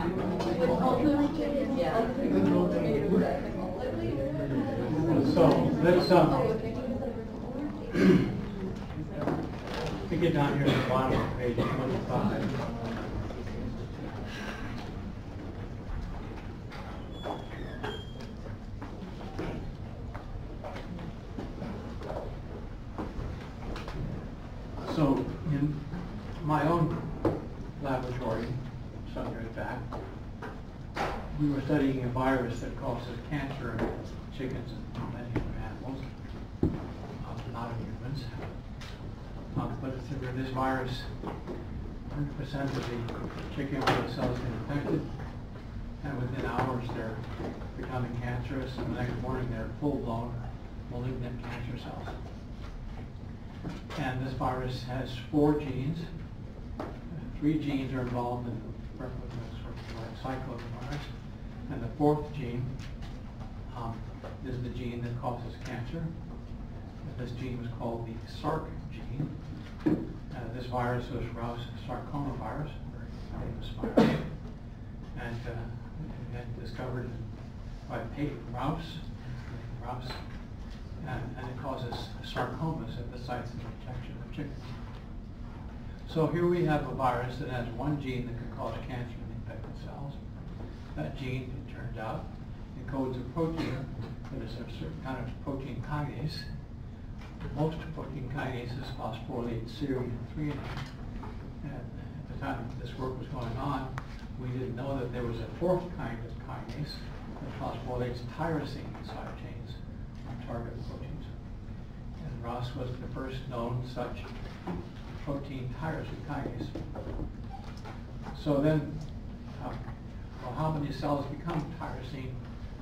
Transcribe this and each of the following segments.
So let's we get down here at the bottom of page 25. So in my own laboratory, some years back, we were studying a virus that causes cancer in chickens and many other animals, not in humans. But this virus, 100% of the chicken cells get infected, and within hours they're becoming cancerous, and the next morning they're full-blown malignant cancer cells. And this virus has 4 genes. 3 genes are involved in the sort of cycle of the virus. And the 4th gene is the gene that causes cancer. And this gene was called the Sark gene. This virus was Rous sarcoma virus, a very famous virus. And discovered by Peyton Rous. And it causes sarcomas at the sites of injection of chickens. So here we have a virus that has 1 gene that can cause cancer in infected cells. That gene, it turns out, encodes a protein that is a certain kind of protein kinase. Most protein kinases phosphorylate serine and threonine. And at the time this work was going on, we didn't know that there was a 4th kind of kinase that phosphorylates tyrosine side chains on target proteins. And Rous was the first known such protein tyrosine kinase. So then, well, how many cells become tyrosine?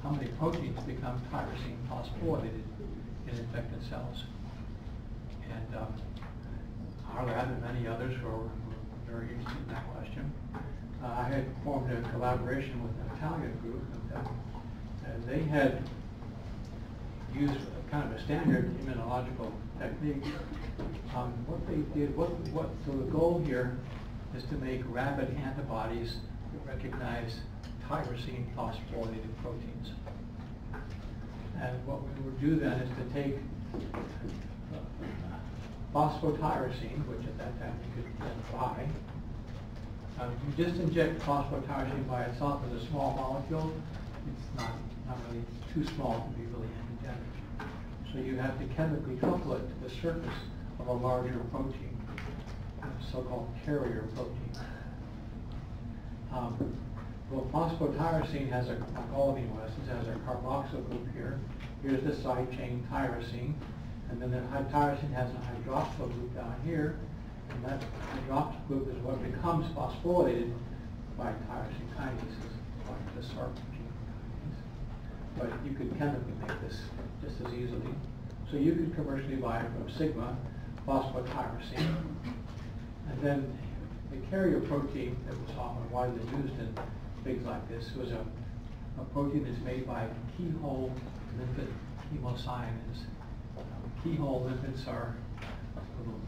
How many proteins become tyrosine phosphorylated in infected cells? And our lab and many others were very interested in that question. I had formed a collaboration with an Italian group, and they had used kind of a standard immunological technique. What they did, so the goal here is to make rapid antibodies that recognize tyrosine phosphorylated proteins. And what we would do then is to take phosphotyrosine, which at that time we could then buy. You just inject phosphotyrosine by itself as a small molecule. It's not really too small to be really antigenic. So you have to chemically couple it to the surface of a larger protein, a so-called carrier protein. Well, phosphotyrosine has like all amino acids, has a carboxyl group here. Here's the side chain tyrosine. And then the tyrosine has a hydroxyl group down here. And that hydroxyl group is what becomes phosphorylated by tyrosine kinases, like the Sark gene kinase. But you could chemically make this just as easily. So you could commercially buy from Sigma phosphotyrosine. And then the carrier protein that was often widely used in things like this was a protein that's made by keyhole lipid hemocyanins. Keyhole lipids are little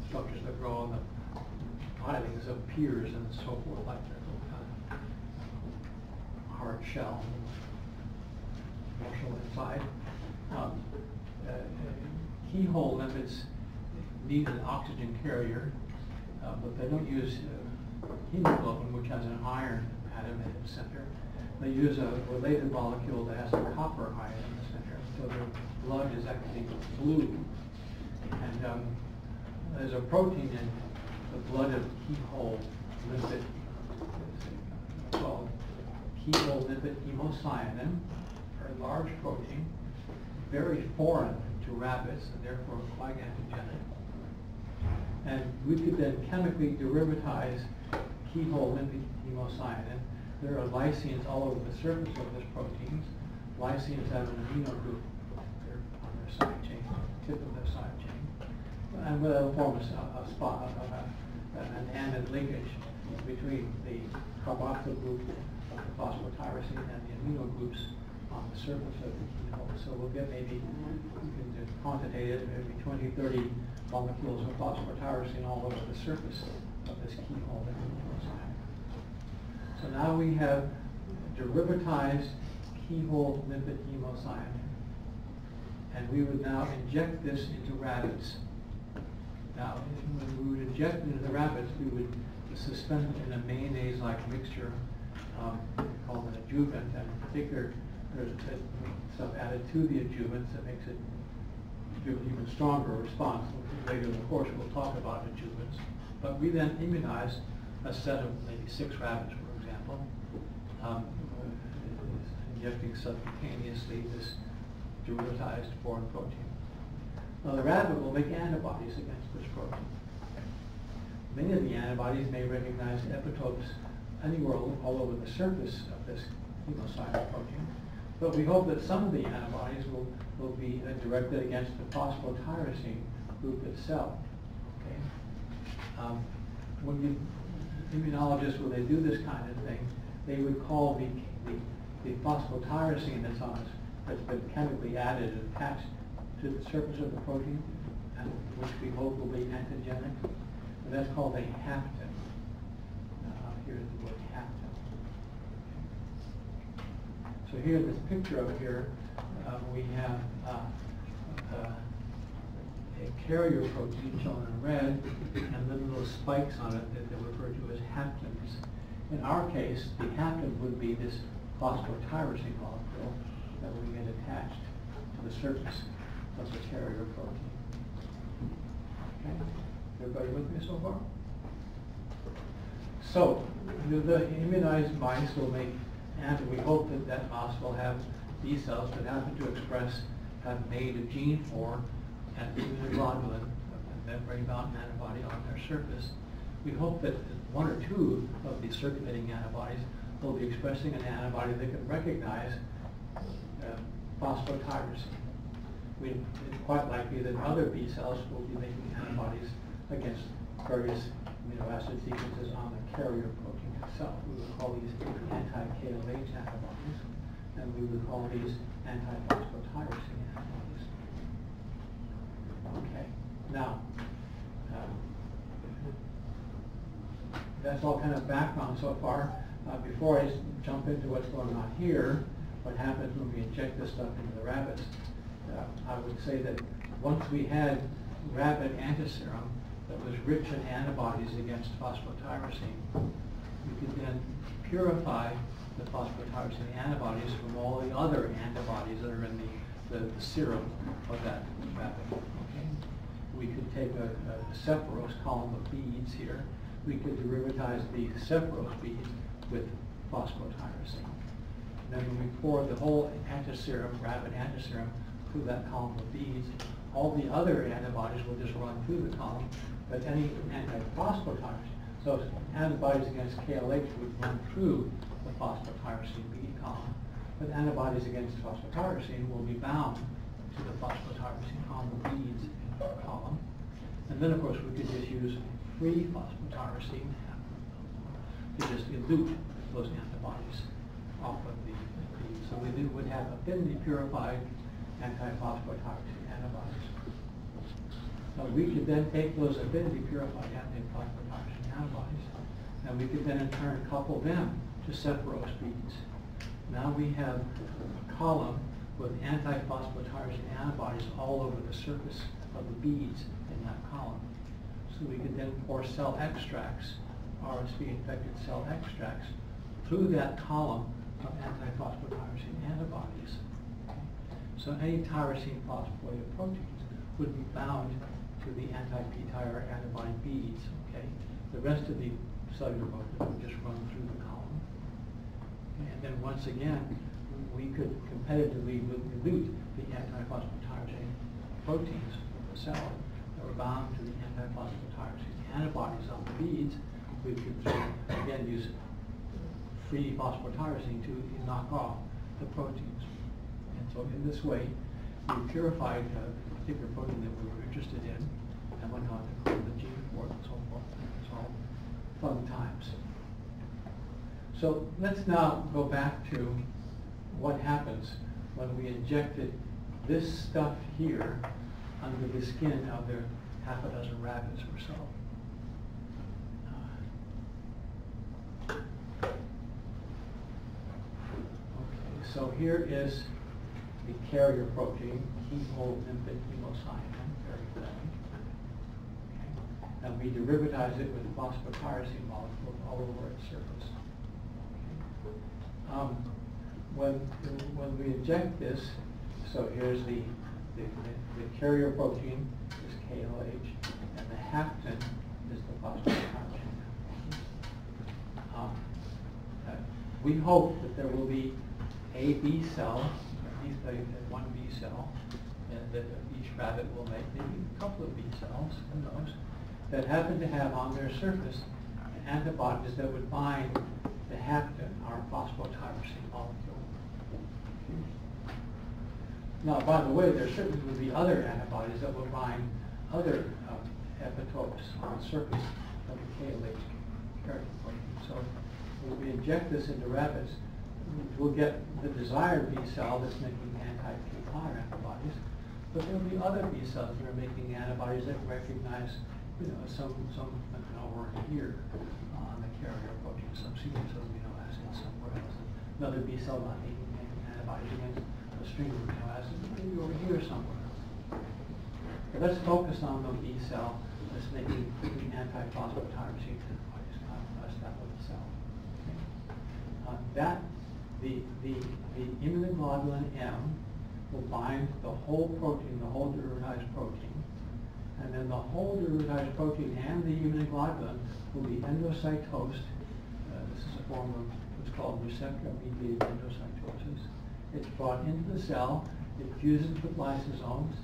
structures that grow on the pilings of piers and so forth, like their little kind of hard shell, marshal inside. Keyhole lipids need an oxygen carrier, but they don't use hemoglobin, which has an iron atom in its center. They use a related molecule that has a copper ion in the center, so their blood is actually blue. And there's a protein in the blood of keyhole lipid called keyhole lipid hemocyanin, a very large protein, very foreign to rabbits and therefore quite antigenic. And we could then chemically derivatize keyhole lipid hemocyanin. There are lysines all over the surface of this protein. Lysines have an amino group here on their side chain, tip of their side chain. And they'll form a spot, an amide linkage between the carboxyl group of the phosphotyrosine and the amino groups on the surface of the keyhole. So we'll get maybe, we can just quantitate it, maybe 20, 30 molecules of phosphotyrosine all over the surface of this keyhole. So now we have derivatized keyhole limpet hemocyanin. And we would now inject this into rabbits. Now, when we would inject it into the rabbits, we would suspend it in a mayonnaise-like mixture called an adjuvant. And in particular, there's stuff added to the adjuvants that makes it give an even stronger response. Later in the course, we'll talk about adjuvants. But we then immunize a set of maybe 6 rabbits, for example, injecting subcutaneously this derivatized foreign protein. Now, the rabbit will make antibodies against this protein. Many of the antibodies may recognize epitopes anywhere all over the surface of this hemocyanin protein, but we hope that some of the antibodies will be directed against the phosphotyrosine group itself. Okay? When immunologists, when they do this kind of thing, they would call the phosphotyrosine that's been chemically added and attached to the surface of the protein, and which we hope will be antigenic. And that's called a hapten. Here's the word hapten. So here, this picture over here, we have a carrier protein shown in red, and then little spikes on it that they're referred to as haptens. In our case, the hapten would be this phosphotyrosine molecule that would get attached to the surface of the carrier protein. Okay? Everybody with me so far? So, the immunized mice will make, and we hope that that mouse will have B cells that happen to have made a gene for an immunoglobulin, a membrane-bound antibody on their surface. We hope that 1 or 2 of these circulating antibodies will be expressing an antibody that can recognize phosphotyrosine. It's quite likely that other B cells will be making antibodies against various amino acid sequences on the carrier protein itself. We would call these anti-KLH antibodies, and we would call these anti-phosphotyrosine antibodies. Okay, now, that's all kind of background so far. Before I jump into what's going on here, what happens when we inject this stuff into the rabbits, I would say that once we had rabbit antiserum that was rich in antibodies against phosphotyrosine, we could then purify the phosphotyrosine antibodies from all the other antibodies that are in the serum of that rabbit. Okay? We could take a Sephiroth column of beads here. We could derivatize the Sephiroth beads with phosphotyrosine. And then when we pour the whole antiserum, rabbit antiserum, through that column of beads, all the other antibodies will just run through the column, but any anti-phosphotyrosine, so antibodies against KLH would run through the phosphotyrosine bead column, but antibodies against phosphotyrosine will be bound to the phosphotyrosine on the beads column. And then, of course, we could just use free phosphotyrosine to just elute those antibodies off of the beads. So we would have affinity purified anti-phosphotyrosine antibodies. So we could then take those affinity purified anti-phosphotyrosine antibodies, and we could then in turn couple them to Sephiroth beads. Now we have a column with anti-phosphotyrosine antibodies all over the surface of the beads in that column. So we could then pour cell extracts, RSV-infected cell extracts, through that column of anti-phosphotyrosine antibodies. So any tyrosine phosphorylated proteins would be bound to the anti-p-tyre antibody beads. Okay? The rest of the cellular proteins would just run through the column. Okay? And then once again, we could competitively elute the anti-phosphotyrosine proteins of the cell that were bound to the anti-phosphotyrosine antibodies on the beads. We could again use free phosphotyrosine to knock off the proteins. And so in this way, we purified a particular protein that we were interested in and went on to clone the gene for it and so forth. It's all fun times. So let's now go back to what happens when we injected this stuff here under the skin of their half a dozen rabbits or so. so here is the carrier protein, hemolymphic hemocyanin, very good. Okay. And we derivatize it with phosphotyrosine molecules all over its surface. Okay. When we inject this, so here's the carrier protein is KLH, and the hapten is the phosphotyrosine. We hope that there will be a B cell, at least one B cell, and that each rabbit will make maybe a couple of B cells, who knows, that happen to have on their surface antibodies that would bind the hapten, our phosphotyrosine molecule. Now, by the way, there certainly would be other antibodies that will bind other epitopes on the surface of the KLH carrier protein. So when we inject this into rabbits, we'll get the desired B cell that's making anti-p-tire antibodies, but there'll be other B cells that are making antibodies that recognize, some over here on the carrier protein, some sequence of amino acids somewhere else. Another B cell not making antibodies against a string of amino acids, maybe over here somewhere. But let's focus on the B cell that's making anti-phosphotyrosine antibodies, contrast that with the cell. The immunoglobulin M will bind the whole protein, the whole derivatized protein, and then the whole derivatized protein and the immunoglobulin will be endocytosed. This is a form of what's called receptor-mediated endocytosis. It's brought into the cell, it fuses with lysosomes,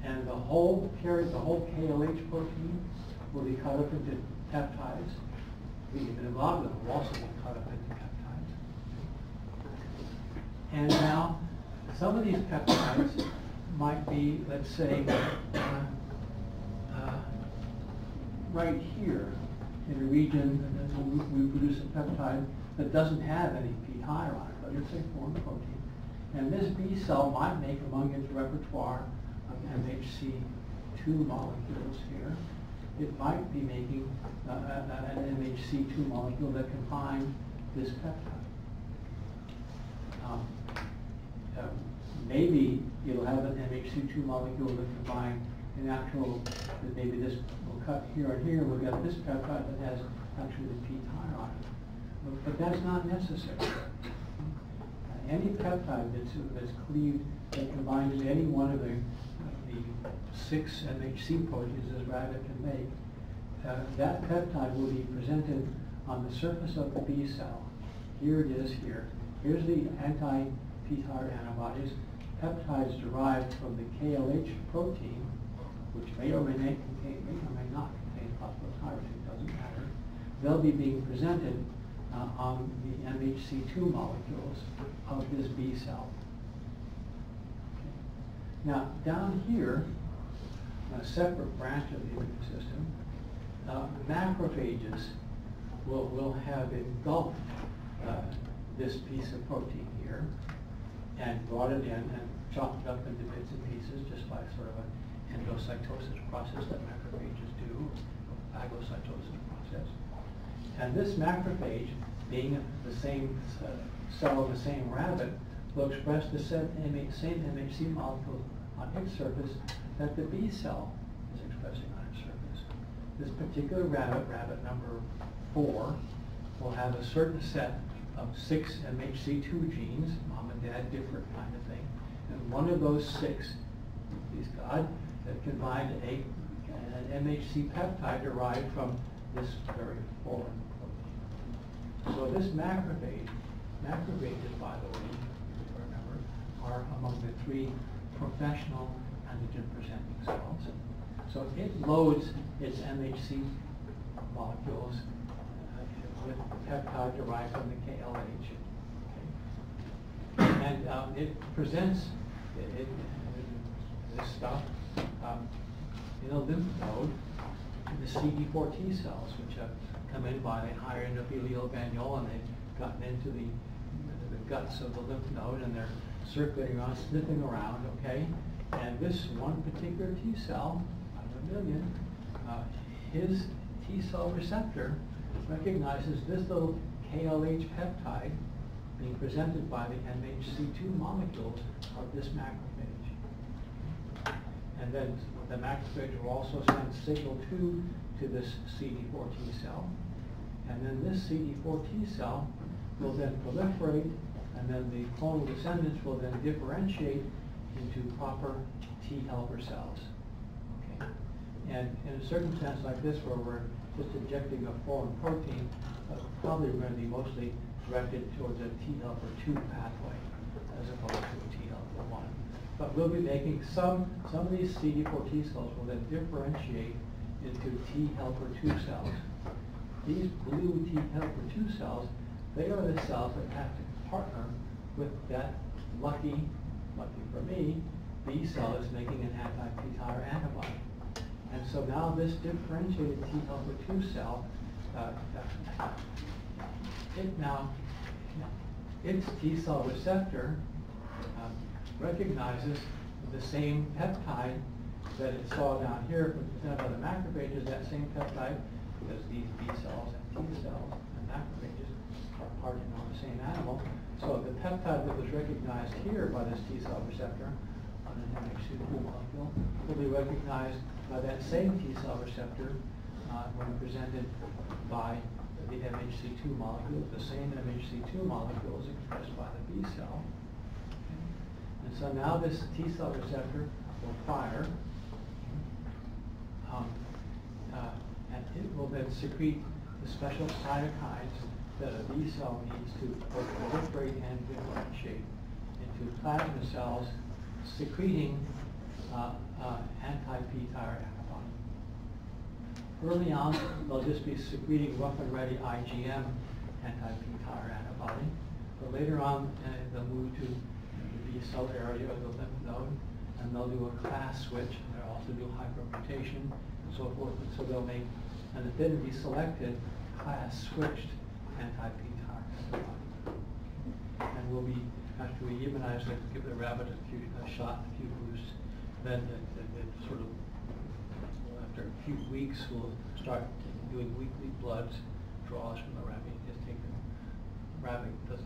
and the whole KLH protein will be cut up into peptides. The immunoglobulin will also be cut up into peptides. And now, some of these peptides might be, let's say, right here in a region, and we produce a peptide that doesn't have any p-tire on it, but it's a foreign protein. And this B cell might make among its repertoire of MHC2 molecules here. It might be making an MHC2 molecule that can bind this peptide. Maybe it'll have an MHC2 molecule that can bind an actual, that maybe this will cut here and here, we'll get this peptide that has actually the p-tire on it. But that's not necessary. Any peptide that's cleaved that combines any one of the 6 MHC proteins this rabbit can make, that peptide will be presented on the surface of the B cell. Here it is here. Here's the anti-p-tire antibodies, peptides derived from the KLH protein, which may or may not contain phosphotyrosine, doesn't matter. They'll be being presented on the MHC2 molecules of this B cell. Okay. Now, down here, a separate branch of the immune system, macrophages will have engulfed this piece of protein here and brought it in and chopped it up into bits and pieces just by sort of an endocytosis process that macrophages do, phagocytosis process. And this macrophage, being the same cell of the same rabbit, will express the same MHC molecule on its surface that the B cell is expressing on its surface. This particular rabbit, rabbit number 4, will have a certain set of 6 MHC2 genes, mom and dad different kind of thing. And one of those 6, please God, that can bind an MHC peptide derived from this very foreign protein. So this macrophages, by the way, if you remember, are among the 3 professional antigen-presenting cells. So it loads its MHC molecules with peptide derived from the KLH. Okay. And it presents this stuff in a lymph node to the CD4 T cells, which have come in by the higher endothelial granule, and they've gotten into the guts of the lymph node, and they're circulating around, sniffing around, okay? And this one particular T cell, out of 1 million, his T cell receptor recognizes this little KLH peptide being presented by the MHC2 molecules of this macrophage. And then the macrophage will also send signal 2 to this CD4 T cell. And then this CD4 T cell will then proliferate, and then the clonal descendants will then differentiate into proper T helper cells. Okay. And in a circumstance like this, where we're just injecting a foreign protein, probably we're going to be mostly directed towards a T helper 2 pathway as opposed to a T helper 1. But we'll be making some of these CD4 T cells will then differentiate into T helper 2 cells. These blue T helper 2 cells, they are the cells that have to partner with that lucky for me, B cell is making an anti-p-tire antibody. And so now this differentiated T helper 2 cell, its T cell receptor recognizes the same peptide that it saw down here presented by the macrophages, that same peptide, because these B cells and T cells and macrophages are partnering on the same animal. So the peptide that was recognized here by this T cell receptor on an MHC2 molecule will be recognized by that same T cell receptor when presented by the MHC2 molecule. The same MHC2 molecule is expressed by the B cell. Okay. And so now this T cell receptor will fire, and it will then secrete the special cytokines that a B cell needs to both proliferate and differentiate into plasma cells, secreting anti-p-tire antibody. Early on, they'll just be secreting rough and ready IgM anti-p-tire antibody, but later on they'll move to the B cell area of the lymph node, and they'll do a class switch, and they'll also do hypermutation and so forth, and so they'll make an affinity selected class switched anti-p-tire antibody. And we'll be, after we immunize them, give the rabbit a shot, a few boosts, then it sort of, after a few weeks, we'll start doing weekly bloods, draws from the rabbit. Just take the rabbit is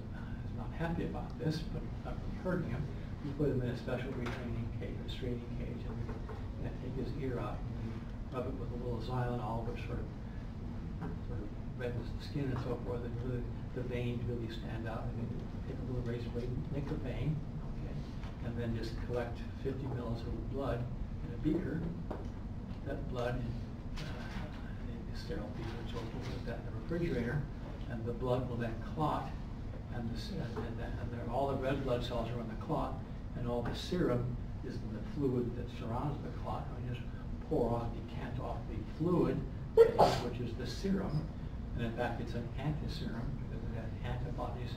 not happy about this, but it's not really hurting him. We put him in a special restraining cage, and we take his ear out, and we rub it with a little Xylenol, which sort of reddens the skin and so forth, and really the veins really stand out. And we take a little razor blade, nick the vein, okay, and then just collect 50 mils of blood in a beaker. That blood in a sterile beaker, so we'll put that in the refrigerator, and the blood will then clot, and all the red blood cells are in the clot, and all the serum is in the fluid that surrounds the clot. And we just pour off, decant off the fluid, which is the serum, and in fact it's an antiserum because it has antibodies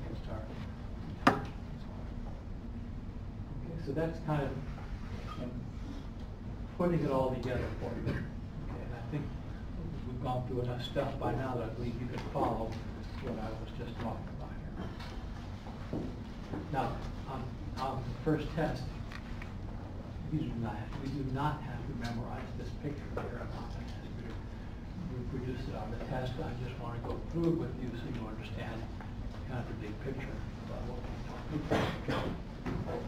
against our. Okay, so that's kind of putting it all together for you. Okay, and I think we've gone through enough stuff by now that I believe you can follow what I was just talking about here. Now, on the first test, we do not have to memorize this picture here. I'm not going to ask you to reproduce it on the test. I just want to go through it with you so you understand kind of the big picture about what we're talking about.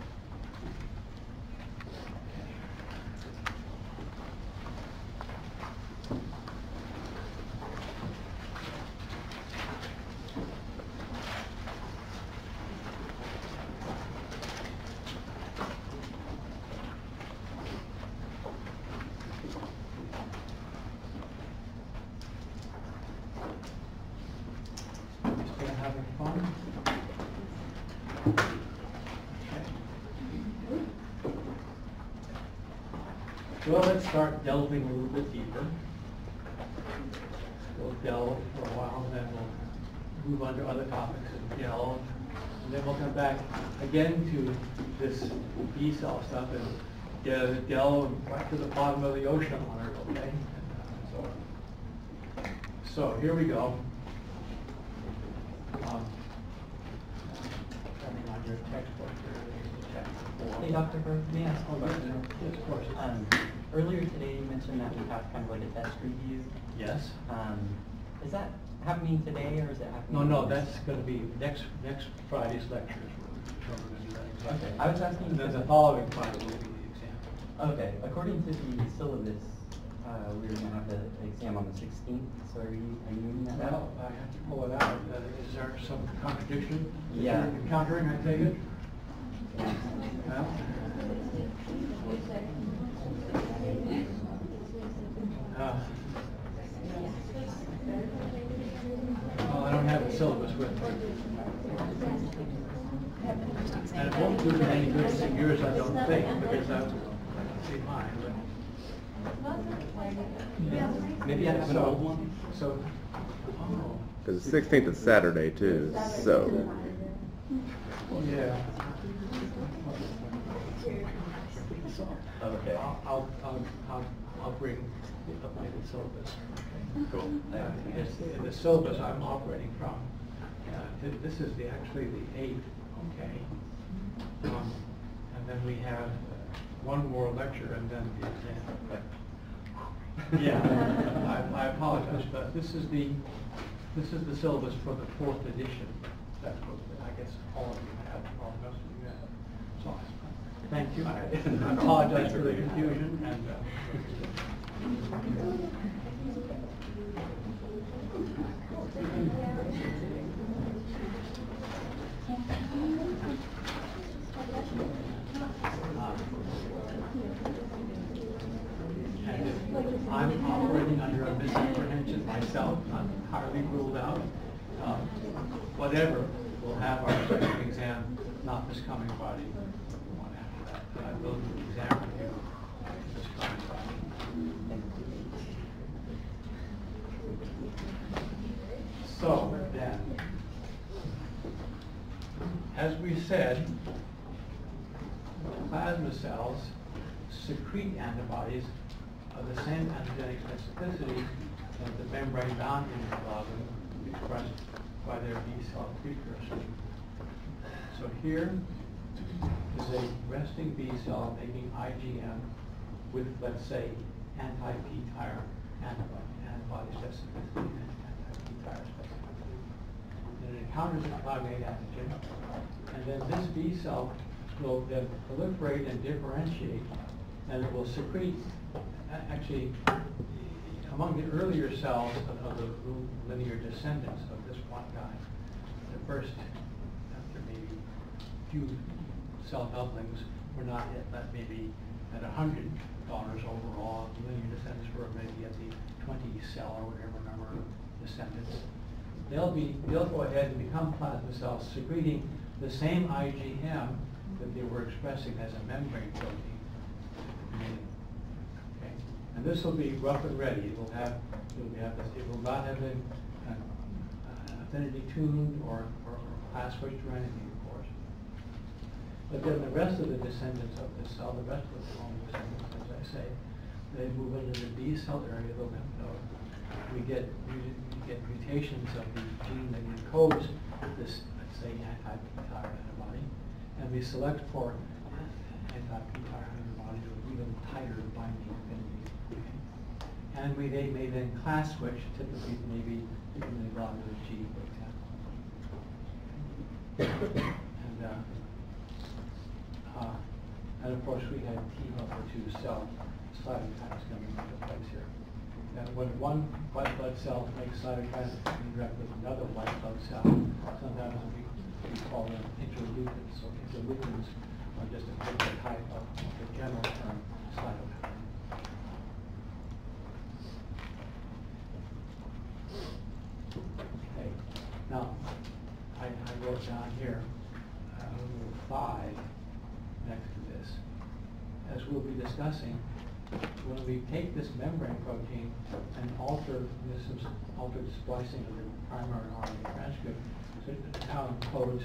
Well, let's start delving a little bit deeper. We'll delve for a while, and then we'll move on to other topics and delve. And then we'll come back again to this B cell stuff and delve right to the bottom of the ocean on it, okay? So here we go. Coming on your textbook here. Hey, Dr. Berg, may I ask one question? Yes, of course. Earlier today you mentioned that we have kind of like a test review. Yes. Is that happening today, or is it No, happening? no, that's gonna be next Friday's lectures. We're gonna do that exam. Okay, I was asking. And then the following Friday will be the exam. Okay, according to the syllabus, we were gonna have the exam on the 16th, so are you moving that out? Well, I have to pull it out. Is there some contradiction? that Yeah. you're encountering, I take it? Well, well, I don't have the syllabus with me. And it won't do me any good to yours, I don't think, because that's see mine. Maybe I have an old one? So, oh, Because the 16th is Saturday too, so. yeah. Okay. I'll bring the updated syllabus. Cool. The syllabus I'm operating from, this is actually the 8th, okay? And then we have one more lecture and then the exam. Yeah, I apologize, but this is the syllabus for the 4th edition. That's what I guess all of you have, all of us of you have. So, thank you. I apologize for the confusion and. I'm operating under a misapprehension myself, not entirely ruled out. Whatever, we'll have our second exam, not this coming Friday, but the one after that. But I will do the exam review this coming Friday. So then, as we said, plasma cells secrete antibodies of the same antigenic specificity as the membrane-bound immunoglobulin expressed by their B-cell precursor. So here is a resting B-cell making IgM with, let's say, anti-p-tyrr antibody specificity and anti-p-tyrr specificity. And it encounters a cognate antigen, and then this B-cell will then proliferate and differentiate, and it will secrete, actually, among the earlier cells of the linear descendants of this one guy, the first, after maybe few cell doublings, were not yet at maybe at $100 overall. The linear descendants were maybe at the 20 cell or whatever number of descendants. They'll go ahead and become plasma cells secreting the same IgM that they were expressing as a membrane protein. Okay. And this will be rough and ready. It will not have been affinity tuned or class switched or anything, of course. But then the rest of the descendants of this cell, the rest of the clone descendants, as I say, they move into the B cell area of the lymph node. We get mutations of the gene that encodes this, let's say, anti-p-tyrr antibody, and we select for anti-p-tyrr antibodies with even tighter binding affinity. Okay? And they may then class switch, typically maybe immunoglobulin G, for example. And of course, we had T helper 2 cell cytokines coming into place here. And when one white blood cell makes cytokines that interact with another white blood cell, sometimes we call them interleukins. So interleukins are just a different type of the general term cytokine. Okay. Now, I wrote down here rule 5 next to this. As we'll be discussing, when we take this membrane protein and alter the splicing of the primary RNA transcript, so it now encodes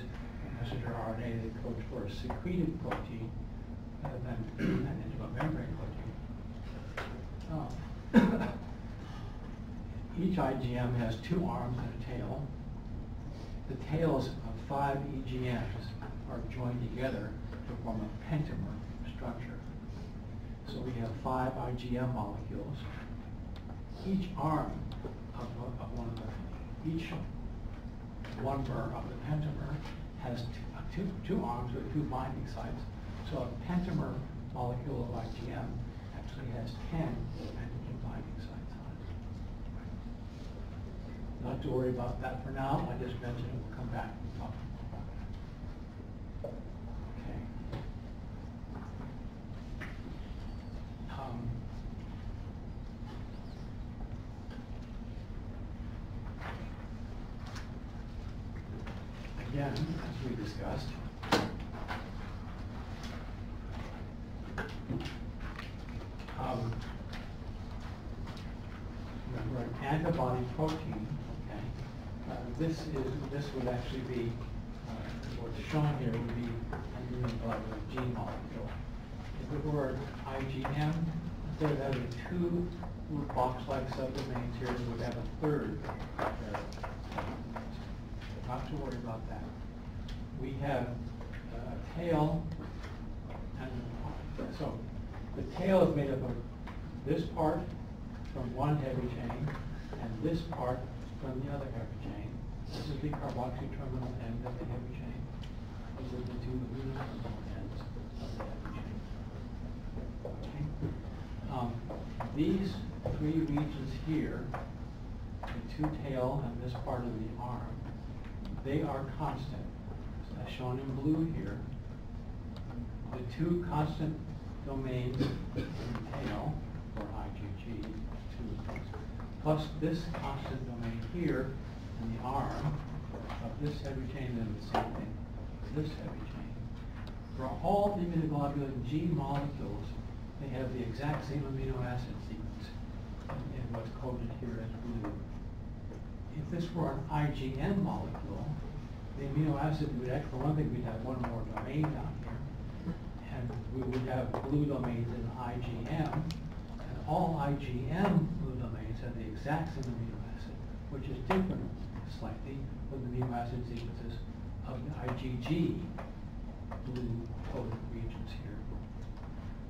messenger RNA that codes for a secreted protein rather than into a membrane protein. Each IgM has 2 arms and a tail. The tails of 5 EGMs are joined together to form a pentamer structure. So we have 5 IgM molecules. Each arm of one of the each one mer of the pentamer has two arms with two binding sites. So a pentamer molecule of IgM actually has 10 antigen binding sites on it. Not to worry about that for now. I just mentioned it. We'll come back and talk about that. Okay. Again, as we discussed, remember an antibody protein. Okay, this would actually be what's shown here would be an immunoglobulin G molecule. If it were IgM, instead of having two box-like subdomains here, we would have a third. Not to worry about that. We have a tail, and so the tail is made up of this part from one heavy chain and this part from the other heavy chain. This is the carboxy terminal end of the heavy chain. These are the two amino terminal ends of the heavy chain. Okay. These three regions here, the two tail and this part of the arm, they are constant, as shown in blue here. The two constant domains in the tail, or IgG, plus this constant domain here in the arm of this heavy chain and the same thing for this heavy chain. For all immunoglobulin G molecules, they have the exact same amino acid sequence in what's coded here as blue. If this were an IgM molecule, the amino acid would actually, for one thing, we'd have one more domain down here, and we would have blue domains in IgM, and all IgM blue domains have the exact same amino acid, which is different slightly from the amino acid sequences of the IgG blue coded regions here.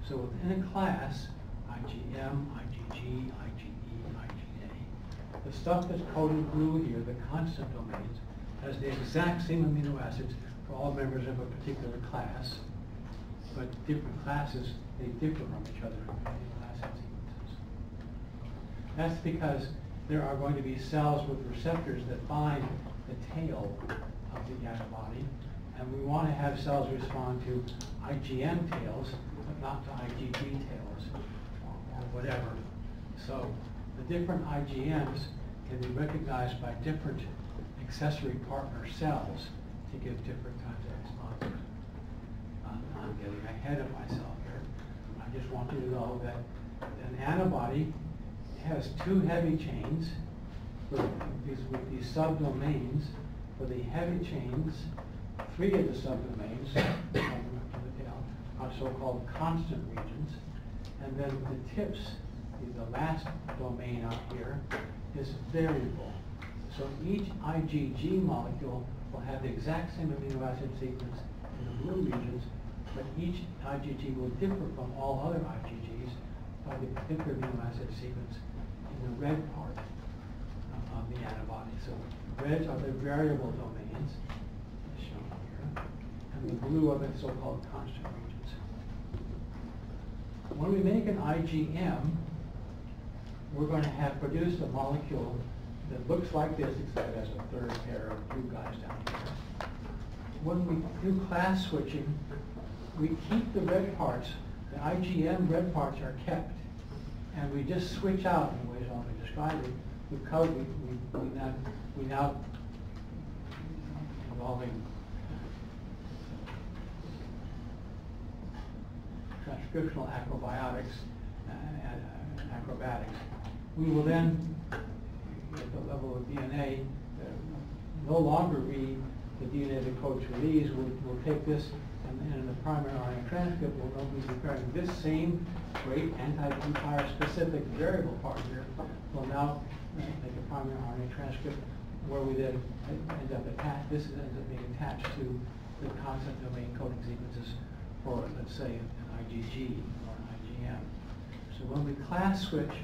So within a class, IgM, IgG, IgE, IgA, the stuff that's coded blue here, the constant domains, has the exact same amino acids for all members of a particular class, but different classes, they differ from each other in amino acid sequences. That's because there are going to be cells with receptors that bind the tail of the antibody, and we want to have cells respond to IgM tails, but not to IgG tails, or whatever. So the different IgMs can be recognized by different accessory partner cells to give different kinds of responses. I'm getting ahead of myself here. I just want you to know that an antibody has two heavy chains with these subdomains. For the heavy chains, three of the subdomains are so-called constant regions, and then the tips, the last domain out here, is variable. So each IgG molecule will have the exact same amino acid sequence in the blue regions, but each IgG will differ from all other IgGs by the particular amino acid sequence in the red part of the antibody. So reds are the variable domains, as shown here, and the blue are the so-called constant regions. When we make an IgM, we're going to have produced a molecule that looks like this, except it has a third pair of blue guys down here. When we do class switching, we keep the red parts. The IgM red parts are kept, and we just switch out in the ways I want to describe it. Because we now involving transcriptional acrobatics, we will then, at the level of DNA, no longer read the DNA that codes for these. We'll take this, and in the primary RNA transcript, we'll be preparing this same great anti-empire specific variable part here. We'll now make a primary RNA transcript where we then end up attached. This ends up being attached to the constant domain coding sequences for, let's say, an IgG or an IgM. So when we class switch,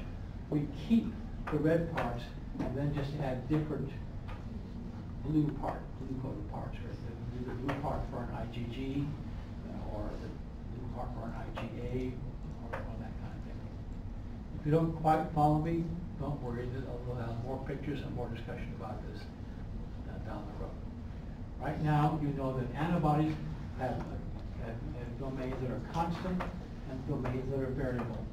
we keep the red parts and then just add different blue coded parts, or the blue part for an IgG, or the blue part for an IgA, or that kind of thing. If you don't quite follow me, don't worry, we'll have more pictures and more discussion about this down the road. Right now, you know that antibodies have domains that are constant and domains that are variable.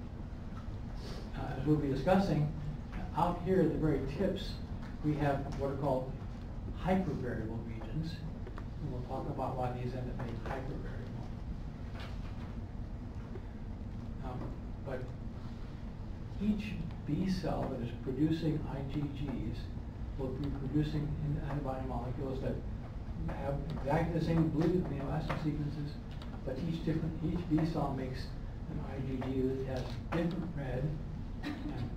As we'll be discussing, out here at the very tips, we have what are called hypervariable regions. And we'll talk about why these end up being hypervariable. But each B cell that is producing IgGs will be producing antibody molecules that have exactly the same blue amino acid sequences, but each B cell makes an IgG that has different red and in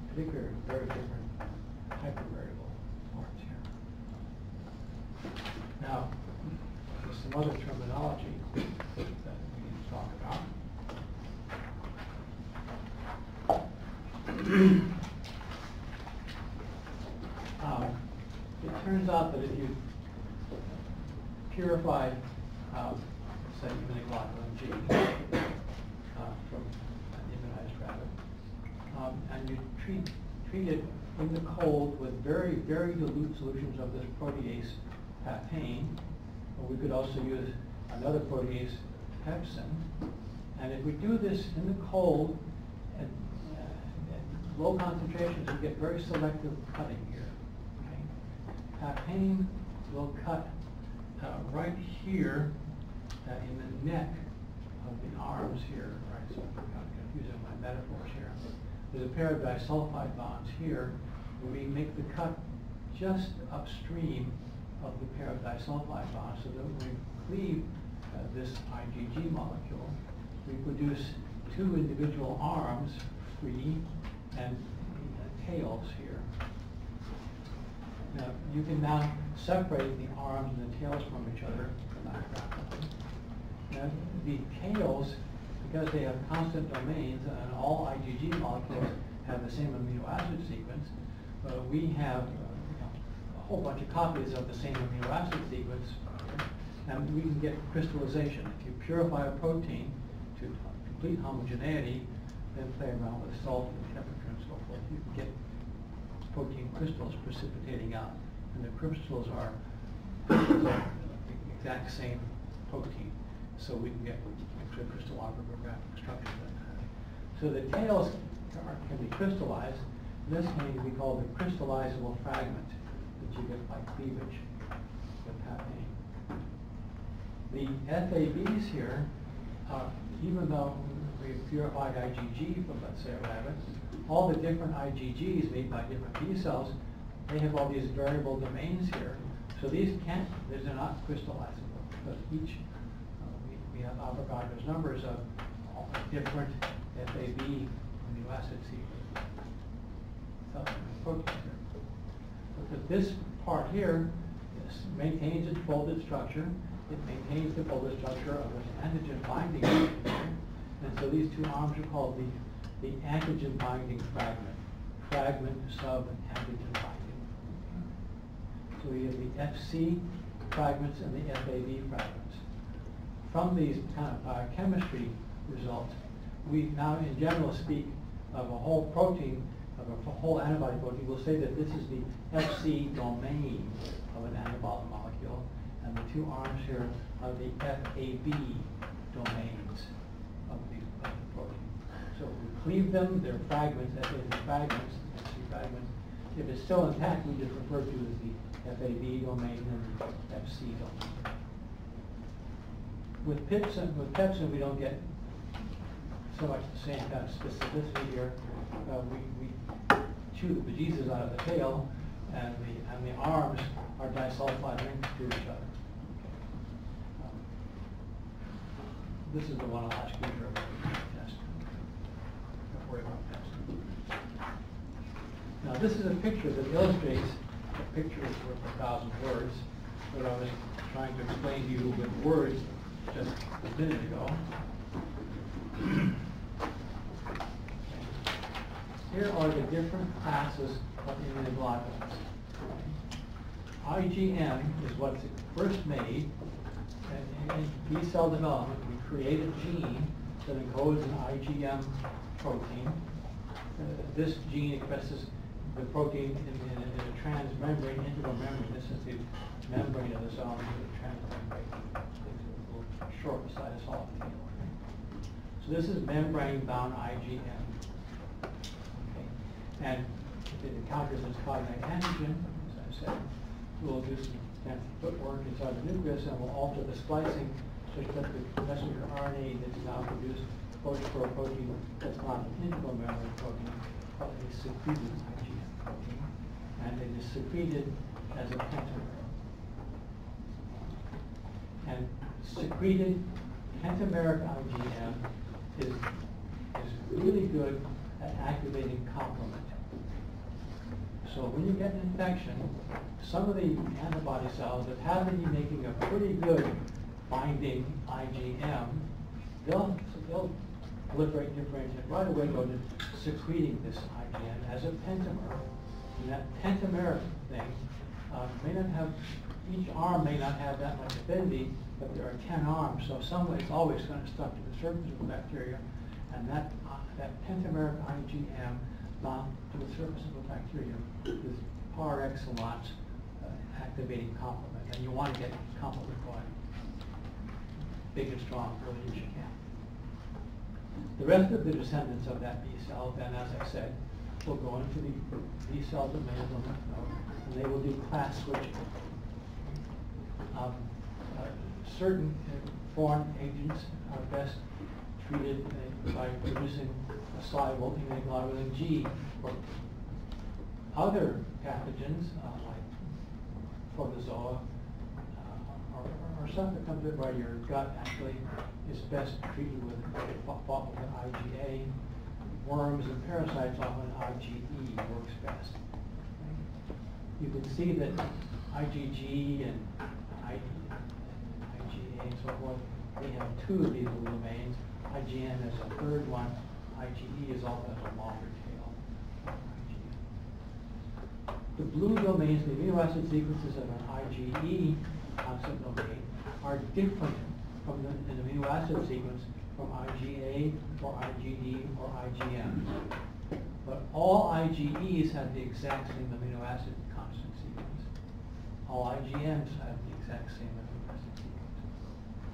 particular very different hypervariable parts here. Now, there's some other terminology that we need to talk about. It turns out that if you purify, say, immunoglobulin G from an immunized rabbit, and you treat it in the cold with very, very dilute solutions of this protease papain, or we could also use another protease, pepsin. And if we do this in the cold at low concentrations, we get very selective cutting here. Okay? Papain will cut right here in the neck of the arms here. Right, so I'm kind of confusing my metaphors here. There's a pair of disulfide bonds here, and we make the cut just upstream of the pair of disulfide bonds, so that when we cleave this IgG molecule, we produce two individual arms, free, and tails here. Now, you can now separate the arms and the tails from each other. Now, the tails, because they have constant domains, and all IgG molecules have the same amino acid sequence, we have a whole bunch of copies of the same amino acid sequence here, and we can get crystallization. If you purify a protein to complete homogeneity, then play around with salt and temperature and so forth, you can get protein crystals precipitating out. And the crystals are the exact same protein. So we can get crystallographic structures. So the tails can be crystallized. This can be called the crystallizable fragment that you get by cleavage with papain. The FABs here, even though we purified IgG from, let's say, a rabbit, all the different IgGs made by different B cells, they have all these variable domains here. So these they're not crystallizable, because each, we have Avogadro's numbers of all different FAB amino acid sequences. So, proteins here. Because this part here maintains its folded structure. It maintains the folded structure of this antigen binding here. And so these two arms are called the antigen binding fragment sub antigen binding. So we have the FC fragments and the FAB fragments. From these kind of biochemistry results, we now in general speak of a whole protein, of a whole antibody protein. We'll say that this is the FC domain of an antibody molecule, and the two arms here are the FAB domains of the protein. So if we cleave them, they're fragments, FAB fragments, FC fragments. If it's still intact, we just refer to as the FAB domain and the FC domain. With pepsin, we don't get so much the same kind of specificity here. We chew the bejesus out of the tail, and the arms are disulfide linked to each other. This is the one I'll ask you to test. Don't worry about pepsin. Now this is a picture that illustrates, a picture is worth 1,000 words, what I was trying to explain to you with words just a minute ago. Here are the different classes of immunoglobulins. IgM is what's first made, and in B cell development, we create a gene that encodes an IgM protein. This gene expresses the protein in a transmembrane integral membrane. This is the membrane of the cell, the transmembrane. It's a little short beside a solid field. So this is membrane-bound IgM. Okay. And if it encounters this cognate antigen, as I said, we'll do some fancy footwork inside the nucleus and we'll alter the splicing such that the messenger RNA that's now produced codes for a protein that's not an integral membrane protein, but a secreted IgM protein, and it is secreted as a pentamer. And secreted pentameric IgM is really good at activating complement. So when you get an infection, some of the antibody cells that have been making a pretty good binding IgM, they'll proliferate, differentiate, right away go to secreting this IgM as a pentamer. And that pentameric thing may not have, each arm may not have that much affinity, but there are 10 arms, so some way it's always going to stuck to the surface of the bacteria, and that pentameric IgM bound to the surface of the bacterium is par excellence activating complement, and you want to get complement going big and strong early as you can. The rest of the descendants of that B cell, then, as I said, will go into the B cell domain of the lymph node, and they will do class switching. Certain foreign agents are best treated by producing a soluble immunoglobulin G protein. Other pathogens, like protozoa, or stuff that comes in by your gut, actually is best treated with IgA. Worms and parasites, often IgE works best. You can see that IgG and IgA and so forth, we have two of these little domains. IgM is a third one. IgE is also a longer tail. The blue domains, the amino acid sequences of an IgE constant domain, are different from an amino acid sequence from IgA or IgD or IgM. But all IgEs have the exact same amino acid constant sequence. All IgMs have the exact same amino acid sequence.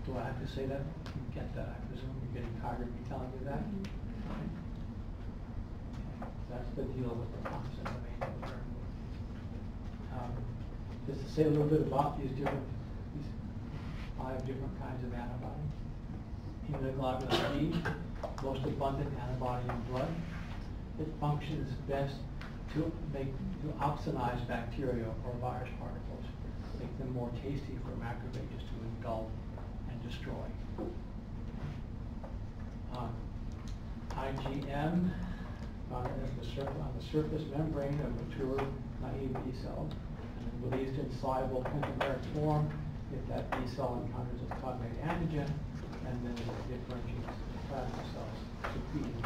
Do I have to say that? You get that, I presume. You're getting tired of me telling you that? Okay. That's the deal with the constant domain. Just to say a little bit about these 5 different kinds of antibodies. Immunoglobulin G, most abundant antibody in blood. It functions best to opsonize bacteria or virus particles, make them more tasty for macrophages to engulf and destroy. IgM on the surface membrane of mature naive B cells, and released in soluble pentameric form if that B cell encounters its cognate antigen, and then it differentiates the plasma cells secreting.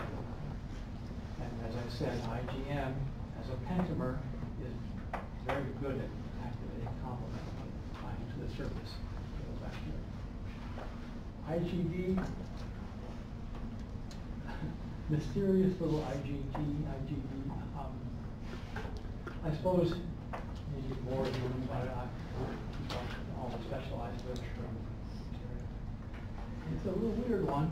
And as I said, IgM as a pentamer is very good at activating complement when binding to the surface of the bacteria. IgD, mysterious little IgD. I suppose you need more than all the specialized literature. It's a little weird one.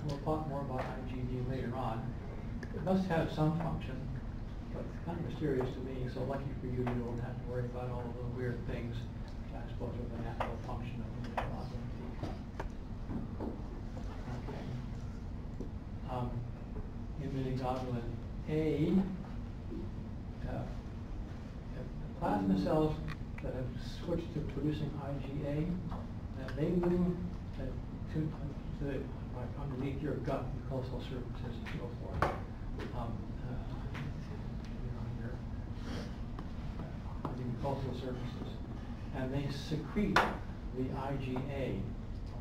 We'll talk more about IgD later on. It must have some function, but it's kind of mysterious to me, so lucky for you, you don't have to worry about all the weird things, I suppose, with the natural function of immunoglobulin T. Okay. Immunoglobulin A, plasma cells that have switched to producing IgA, they move to right underneath your gut mucosal surfaces and so forth. On the mucosal surfaces, and they secrete the IgA,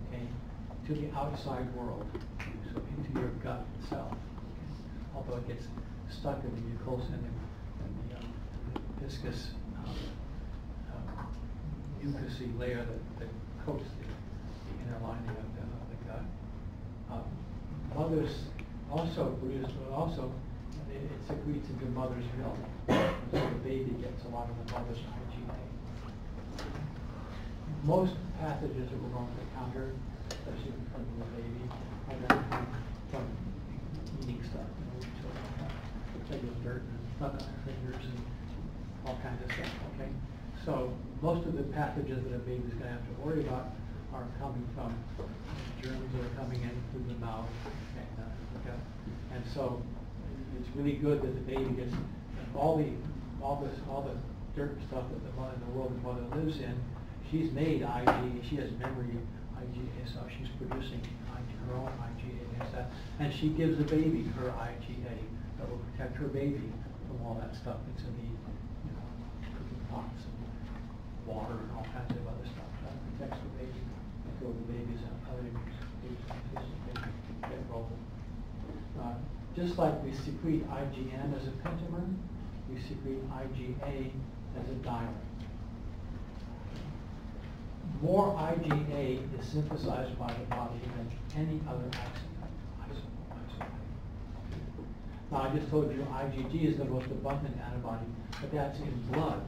okay, to the outside world, so into your gut itself. Okay. Although it gets stuck in the mucosa and the viscous mucousy layer that coats the inner lining of the gut. Mothers also produce, but also it secretes into mother's milk. So the baby gets a lot of the mother's IgA. Most pathogens that we're going to encounter, especially from the baby, are going to come from eating stuff, so regular dirt and stuff on our fingers and all kinds of stuff, okay? So most of the pathogens that a baby's going to have to worry about are coming from germs that are coming in through the mouth and the gut. And so it's really good that the baby gets all the dirt and stuff that the mother in the world the mother lives in. She's made IgA, she has memory IgA, so she's producing her own IgA against that. And she gives the baby her IgA that will protect her baby from all that stuff that's in the cooking pots and water and all kinds of other stuff. That protects the baby until the baby's other get rolled. Just like we secrete IgM as a pentamer, we secrete IgA as a dimer. More IgA is synthesized by the body than any other isotype. Now I just told you IgG is the most abundant antibody, but that's in blood.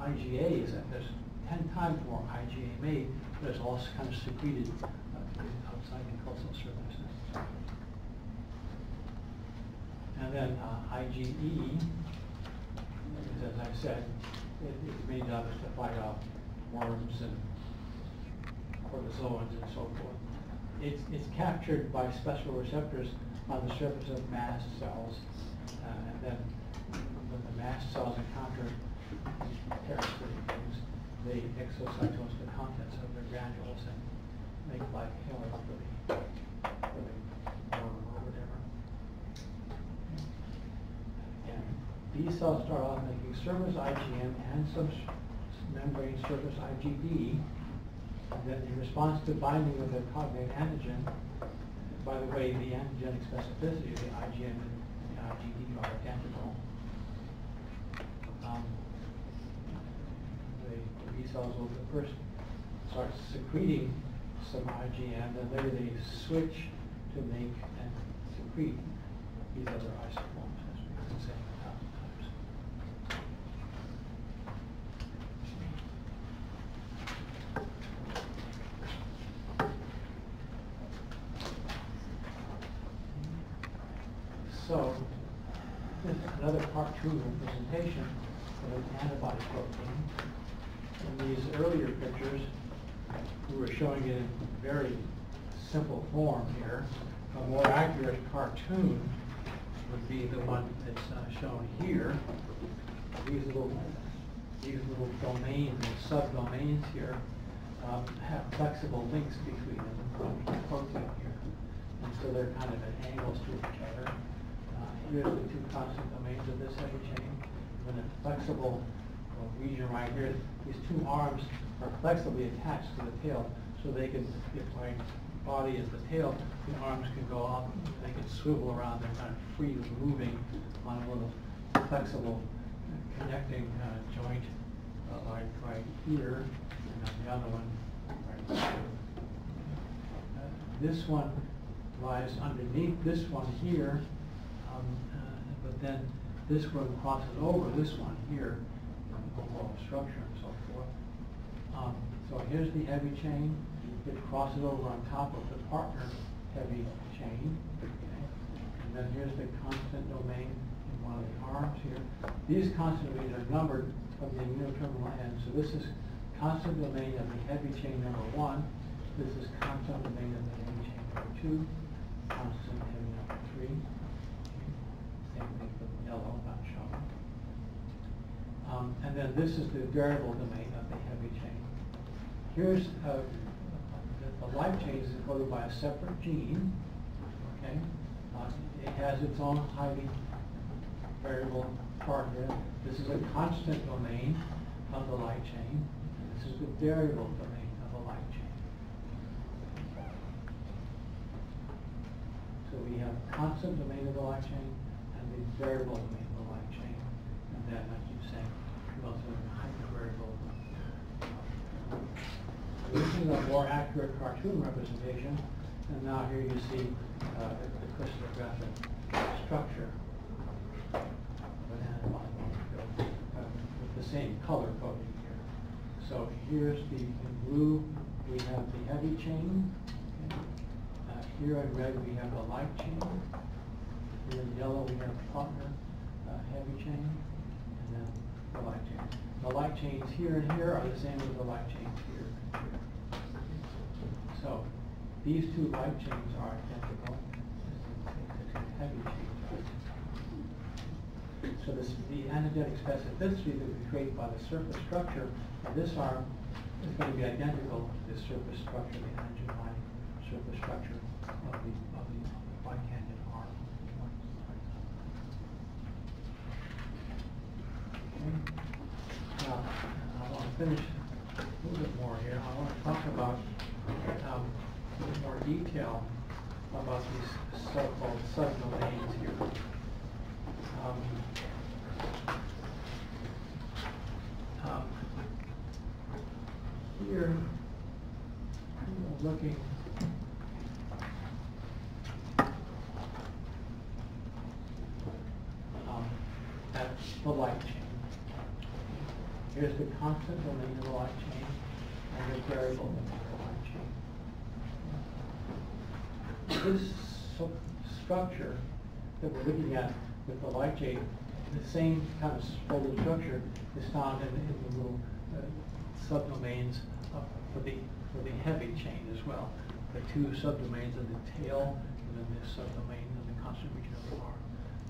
IgA is that there's 10 times more IgA made, but it's also kind of secreted outside the mucosal surface. And then IgE, as I said, its main job is to fight off worms and protozoans and so forth. It's captured by special receptors on the surface of mast cells, and then when the mast cells encounter parasitic things, they exocytose the contents of their granules and make life hell for the worm or whatever. And these cells start off making surface IgM and some membrane surface IgD, and then in response to binding with a cognate antigen, by the way, the antigenic specificity of the IgM and the IgD are identical. The B cells will first start secreting some IgM, and later they switch to make and secrete these other isoforms, as we've been saying 1,000 times. So, this is another cartoon representation of an antibody protein. In these earlier pictures, we were showing it in very simple form here. A more accurate cartoon would be the one that's shown here. These little domains and subdomains here have flexible links between them from the protein here. And so they're kind of at angles to each other. Here's the two constant domains of this heavy chain. And then a flexible region right here. These two arms are flexibly attached to the tail, so they can, if my body is the tail, the arms can go up, they can swivel around, they're kind of freely moving on a little flexible connecting joint right here, and on the other one right here. This one lies underneath this one here, but then this one crosses over this one here, structure and so forth. So here's the heavy chain. It crosses over on top of the partner heavy chain. Okay? And then here's the constant domain in one of the arms here. These constant domains are numbered from the immunoterminal end. So this is constant domain of the heavy chain number 1. This is constant domain of the heavy chain number 2. Constant heavy number 3. Same thing for the yellow, not shown. And then this is the variable domain of the heavy chain. Here's the light chain is encoded by a separate gene. Okay, it has its own highly variable part here. This is a constant domain of the light chain. And this is the variable domain of the light chain. So we have constant domain of the light chain and the variable domain of the light chain. And then, I keep saying, we also have hypervariable more accurate cartoon representation. And now here you see the crystallographic structure of an antibody molecule with the same color coding here. So here's in blue, we have the heavy chain. Okay. Here in red, we have the light chain. Here in yellow, we have partner heavy chain, and then the light chain. The light chains here and here are the same as the light chains here and here. So these two light chains are identical. The two heavy chains are identical. So the antigenic specificity that we create by the surface structure of this arm is going to be identical to the surface structure, the antigen-binding surface structure of the bicandid arm. Okay. Now, I want to finish a little bit more here. I want to talk about a little more detail about these so-called subdomains here. Here, we're looking at the light chain. Here's the constant domain of the light chain and the variable domain of the light chain. This structure that we're looking at with the light chain, the same kind of folded structure is found in the little subdomains for the heavy chain as well. The two subdomains of the tail and then this subdomain of the constant region of the arm.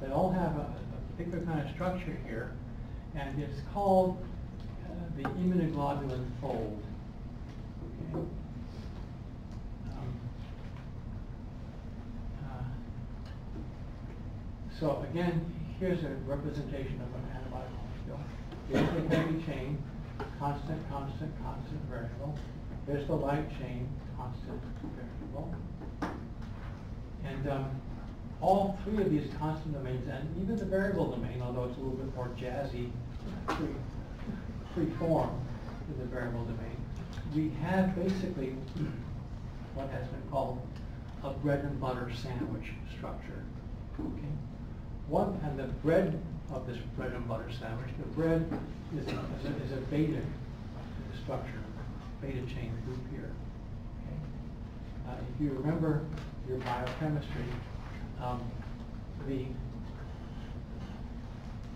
They all have a particular kind of structure here, and it's called the immunoglobulin fold. Okay. So again, here's a representation of an antibody molecule. Here's the heavy chain, constant, constant, constant, variable. There's the light chain, constant, variable. And all three of these constant domains, and even the variable domain, although it's a little bit more jazzy, free form in the variable domain, we have basically what has been called a bread and butter sandwich structure. Okay? And the bread of this bread and butter sandwich, the bread is a beta structure, beta chain group here. Okay? If you remember your biochemistry,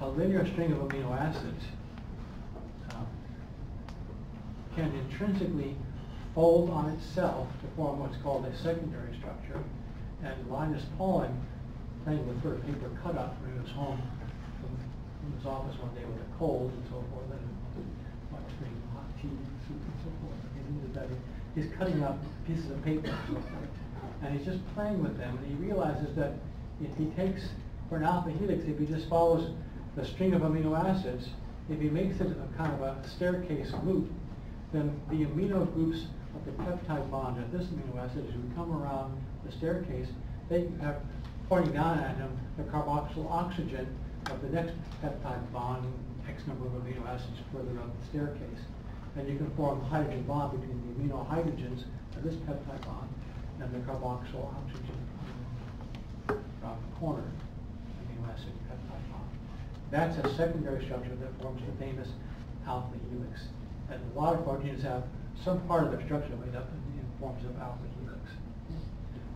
a linear string of amino acids can intrinsically fold on itself to form what's called a secondary structure. And Linus Pauling, playing with sort of paper cutout when he was home from his office one day with a cold and so forth, and drinking hot tea and soup and so forth. He's cutting out pieces of paper and so forth. And he's just playing with them, and he realizes that if he takes, for an alpha helix, if he just follows the string of amino acids, if he makes it a kind of a staircase loop, then the amino groups of the peptide bond of this amino acid, as we come around the staircase, they have pointing down at them the carboxyl oxygen of the next peptide bond, X number of amino acids further up the staircase. And you can form a hydrogen bond between the amino hydrogens of this peptide bond and the carboxyl oxygen around the corner amino acid peptide bond. That's a secondary structure that forms the famous alpha helix. And a lot of proteins have some part of their structure made up in forms of alpha helix.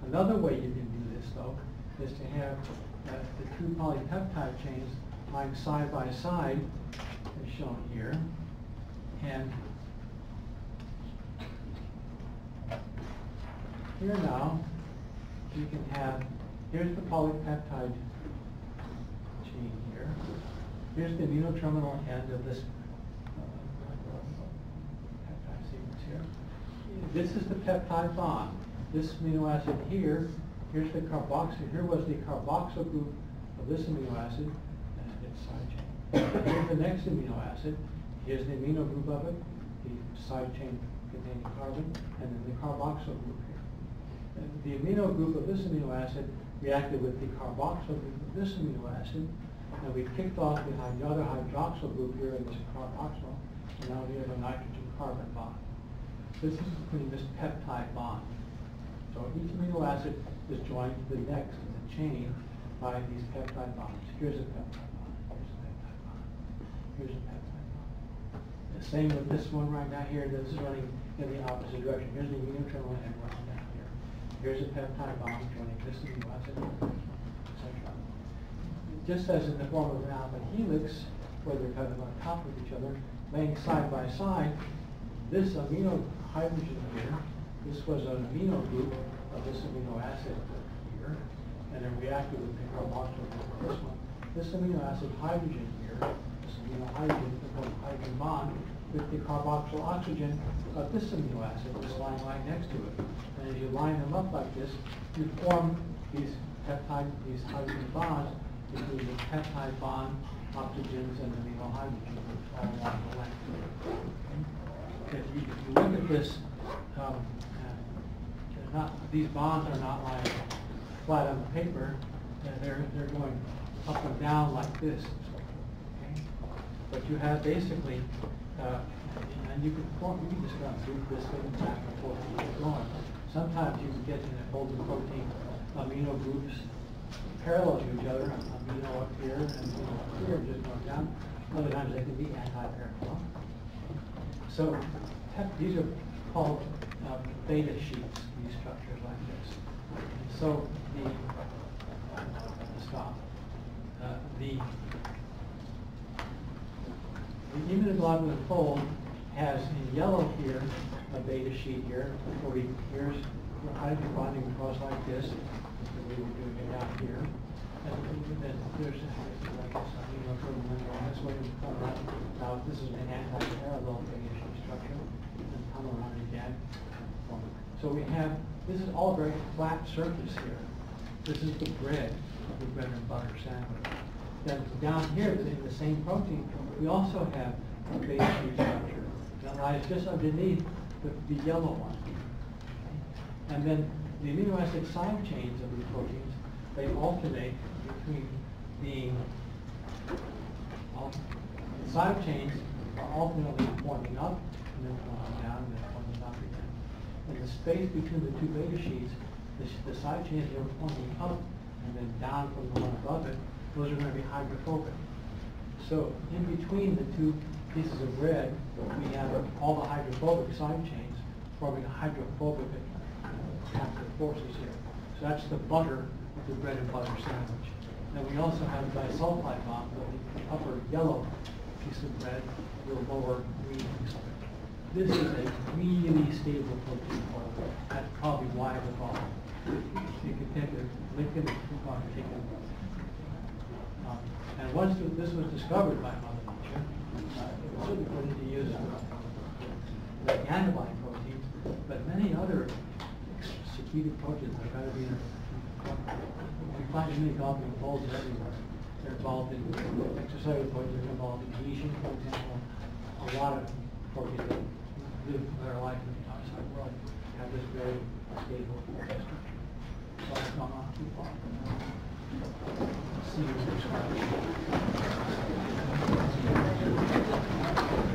Another way you can do this, though, is to have the two polypeptide chains lying side by side, as shown here. And here now, you can have, here's the polypeptide chain here. Here's the amino terminal end of this peptide sequence here. This is the peptide bond. This amino acid here, here's the carboxyl. Here was the carboxyl group of this amino acid and its side chain. Here's the next amino acid. Here's the amino group of it, the side chain containing carbon, and then the carboxyl group here. And the amino group of this amino acid reacted with the carboxyl group of this amino acid, and we kicked off behind the other hydroxyl group here in this carboxyl, and now we have a nitrogen-carbon bond. This is including this peptide bond. So each amino acid is joined to the next in the chain by these peptide bonds. Here's a peptide bond, here's a peptide bond, here's a peptide bond. The same with this one right now here, this is running in the opposite direction. Here's the amino terminal and running down here. Here's a peptide bond joining this amino acid, etc. Just as in the form of an alpha helix, where they're kind of on top of each other, laying side by side, this amino hydrogen here, this was an amino group of this amino acid here, and it reacted with the carboxyl group of this one. This amino acid hydrogen here, this amino hydrogen bond with the carboxyl oxygen of this amino acid that's lying right next to it. And as you line them up like this, you form these hydrogen bonds between the peptide bond, oxygens, and amino hydrogen groups all along the length. If you look at this, these bonds are not lying flat on the paper. They're going up and down like this. Okay? But you have basically, and you can just kind of move this thing back and forth and keep going. Sometimes you can get in a golden protein amino groups parallel to each other, amino up here and amino up here, just going down. Other times they can be anti-parallel. So these are called beta sheets, these structures like this. And so the immunoglobulin fold has in yellow here a beta sheet here. Here's the hydrogen bonding across like this. That's the way we're doing it out here. And then there's like this amino terminal on this way. Now this is an anti-parallel beta sheet structure. And come around again. So we have, this is all very flat surface here. This is the bread and butter sandwich. Then down here in the same protein, we also have a beta sheet structure that lies just underneath the yellow one. And then the amino acid side chains of these proteins, they alternate between being, the side chains are alternately pointing up and then pointing down and then pointing up again. And the space between the two beta sheets, the side chains are pointing up and then down from the one above it, those are going to be hydrophobic. So in between the two pieces of bread, we have all the hydrophobic side chains forming hydrophobic captive forces here. So that's the butter of the bread and butter sandwich. And we also have a disulfide bond, the upper yellow piece of bread, the lower green piece of it. This is a really stable protein fold. That's probably why it evolved. You can take a Lincoln chicken. And once this was discovered by Mother Nature, it was certainly put into use like antibody proteins, but many other secreted proteins are going to be in we find many goblin folds everywhere. They're involved in extracellular proteins, they're involved in adhesion, for example. A lot of proteins that live their life in the outside world have this very stable structure. So it's not too far from now. See you next time.